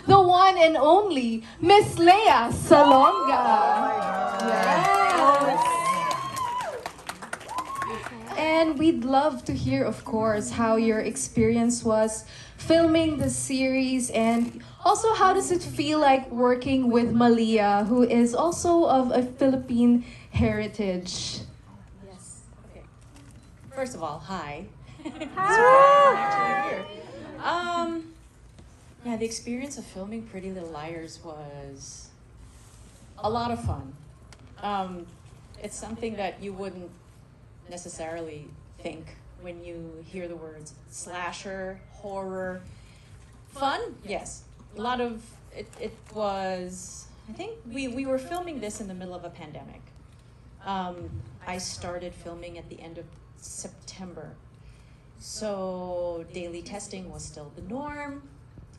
the one and only Miss Lea Salonga. Yes. And we'd love to hear, of course, how your experience was filming the series, and also how does it feel like working with Malia, who is also of a Philippine heritage. Yes. Okay. First of all, hi. I'm actually here. Yeah, the experience of filming Pretty Little Liars was a lot of fun. It's something that you wouldn't necessarily think when you hear the words slasher, horror. Fun? Yes. A lot of it was, I think we were filming this in the middle of a pandemic. I started filming at the end of September. So daily testing was still the norm.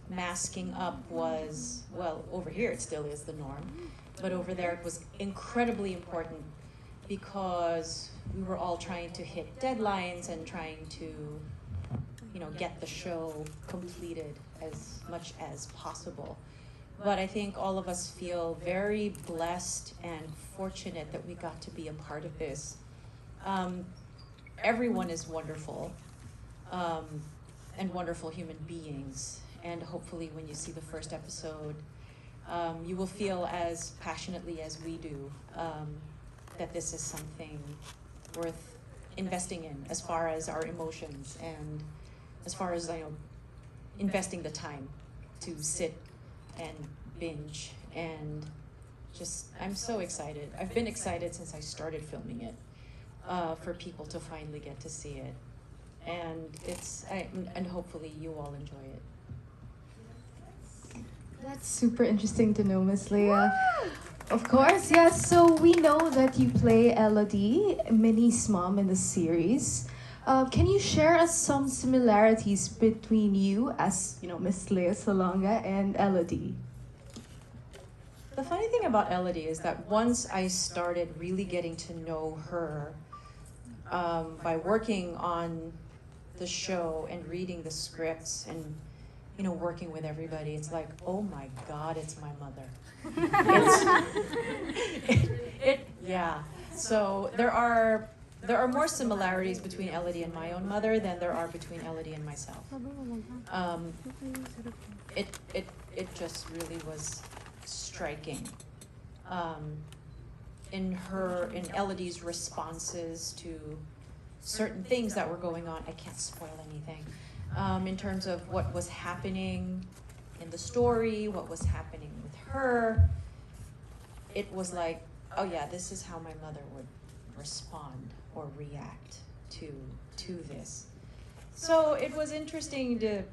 Masking up was, well, over here it still is the norm, but over there it was incredibly important because we were all trying to hit deadlines and trying to, get the show completed as much as possible. But I think all of us feel very blessed and fortunate that we got to be a part of this. Everyone is wonderful, and wonderful human beings. And hopefully when you see the first episode, you will feel as passionately as we do that this is something worth investing in as far as our emotions and as far as investing the time to sit and binge. And just, I'm so excited. I've been excited since I started filming it for people to finally get to see it. And and hopefully you all enjoy it. That's super interesting to know, Miss Leia. Of course, yes. So we know that you play Elodie, Minnie's mom in the series. Can you share us some similarities between you as, Miss Lea Salonga and Elodie? The funny thing about Elodie is that once I started really getting to know her by working on the show and reading the scripts and working with everybody, it's like, oh my God, it's my mother. Yeah. So there are more similarities between Elodie and my own mother than there are between Elodie and myself. It just really was striking. In Elodie's responses to certain things that were going on. I can't spoil anything. In terms of what was happening in the story, what was happening with her, it was like, oh yeah, this is how my mother would respond or react to this. So it was interesting to,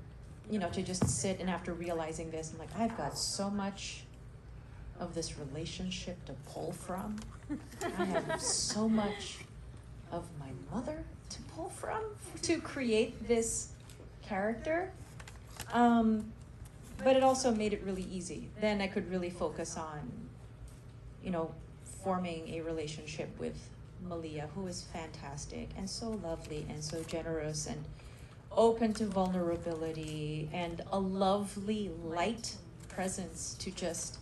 to just sit, and after realizing this, I'm like, I've got so much of this relationship to pull from. I have so much of my mother to pull from to create this character. But it also made it really easy. Then I could really focus on, forming a relationship with Malia, who is fantastic and so lovely and so generous and open to vulnerability and a lovely, light presence to just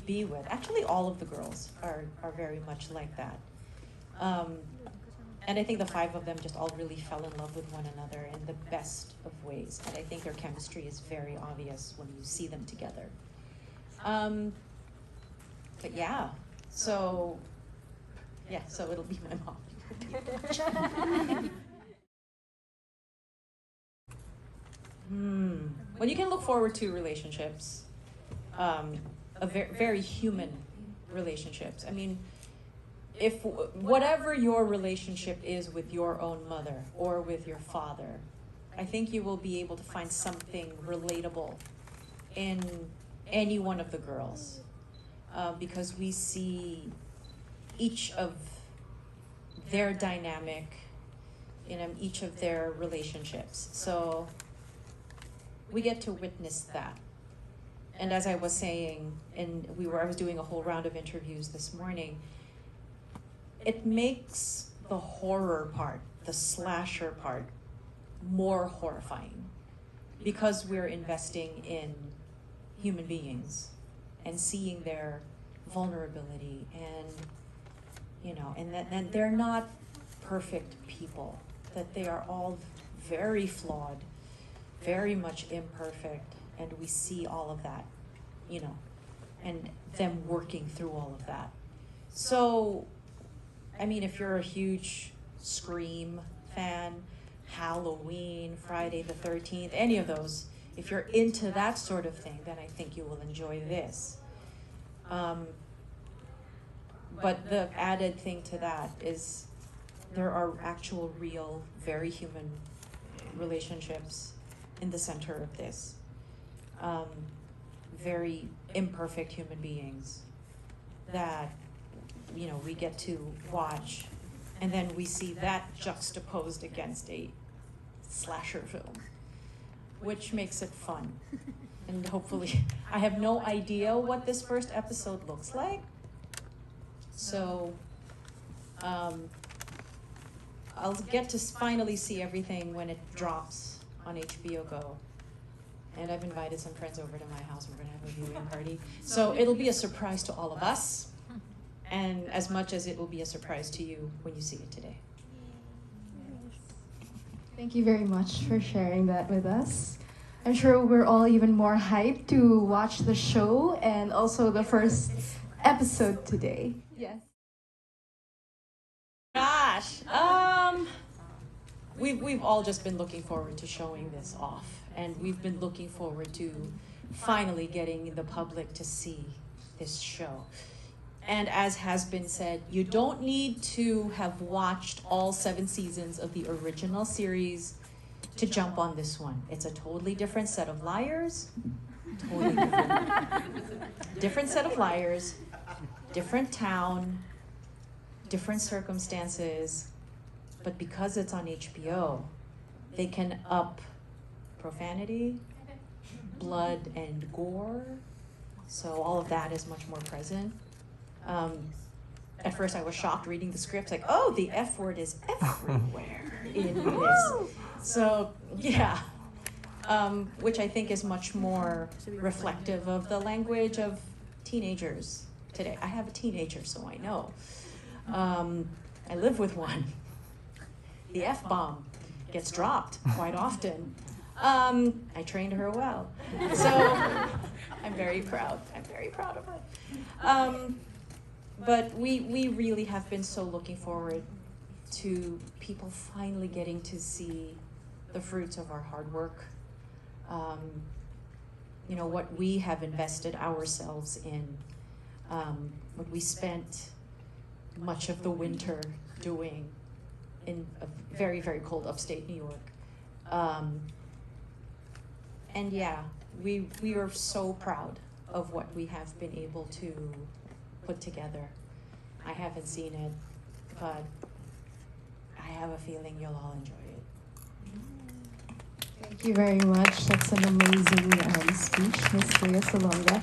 be with. Actually, all of the girls are very much like that. And I think the five of them just all really fell in love with one another in the best of ways. And I think their chemistry is very obvious when you see them together. But yeah, so it'll be my mom. When you can look forward to relationships, very human relationships. I mean, if whatever your relationship is with your own mother or with your father, I think you will be able to find something relatable in any one of the girls, because we see each of their dynamic in each of their relationships. So we get to witness that. And as I was saying, I was doing a whole round of interviews this morning, it makes the horror part, the slasher part, more horrifying because we're investing in human beings and seeing their vulnerability, and and they're not perfect people, that they are all very flawed, very much imperfect, and we see all of that, and them working through all of that. So, I mean, if you're a huge Scream fan, Halloween, Friday the 13th, any of those, if you're into that sort of thing, then I think you will enjoy this. But the added thing to that is there are actual, real, very human relationships in the center of this. Very imperfect human beings that, we get to watch, and then we see that juxtaposed against a slasher film, which makes it fun. And hopefully, I have no idea what this first episode looks like. So, I'll get to finally see everything when it drops on HBO GO. And I've invited some friends over to my house. We're gonna have a viewing party. So it'll be a surprise to all of us, and as much as it will be a surprise to you when you see it today. Thank you very much for sharing that with us. I'm sure we're all even more hyped to watch the show and also the first episode today. Yes. Gosh, we've all just been looking forward to showing this off, and we've been looking forward to finally getting the public to see this show. And as has been said, you don't need to have watched all 7 seasons of the original series to jump on this one. It's a totally different set of liars. Totally different set of liars, different town, different circumstances. But because it's on HBO, they can up profanity, blood, and gore. So all of that is much more present. At first I was shocked reading the script, like, oh, the F word is everywhere in this. So, yeah. Which I think is much more reflective of the language of teenagers today. I have a teenager, so I know. I live with one. The F-bomb gets dropped quite often. I trained her well. So I'm very proud. I'm very proud of her. But we really have been so looking forward to people finally getting to see the fruits of our hard work. What we have invested ourselves in, what we spent much of the winter doing in a very, very cold upstate New York. And yeah, we are so proud of what we have been able to put together. I haven't seen it, but I have a feeling you'll all enjoy it. Thank you very much. That's an amazing speech, Miss Lea Salonga.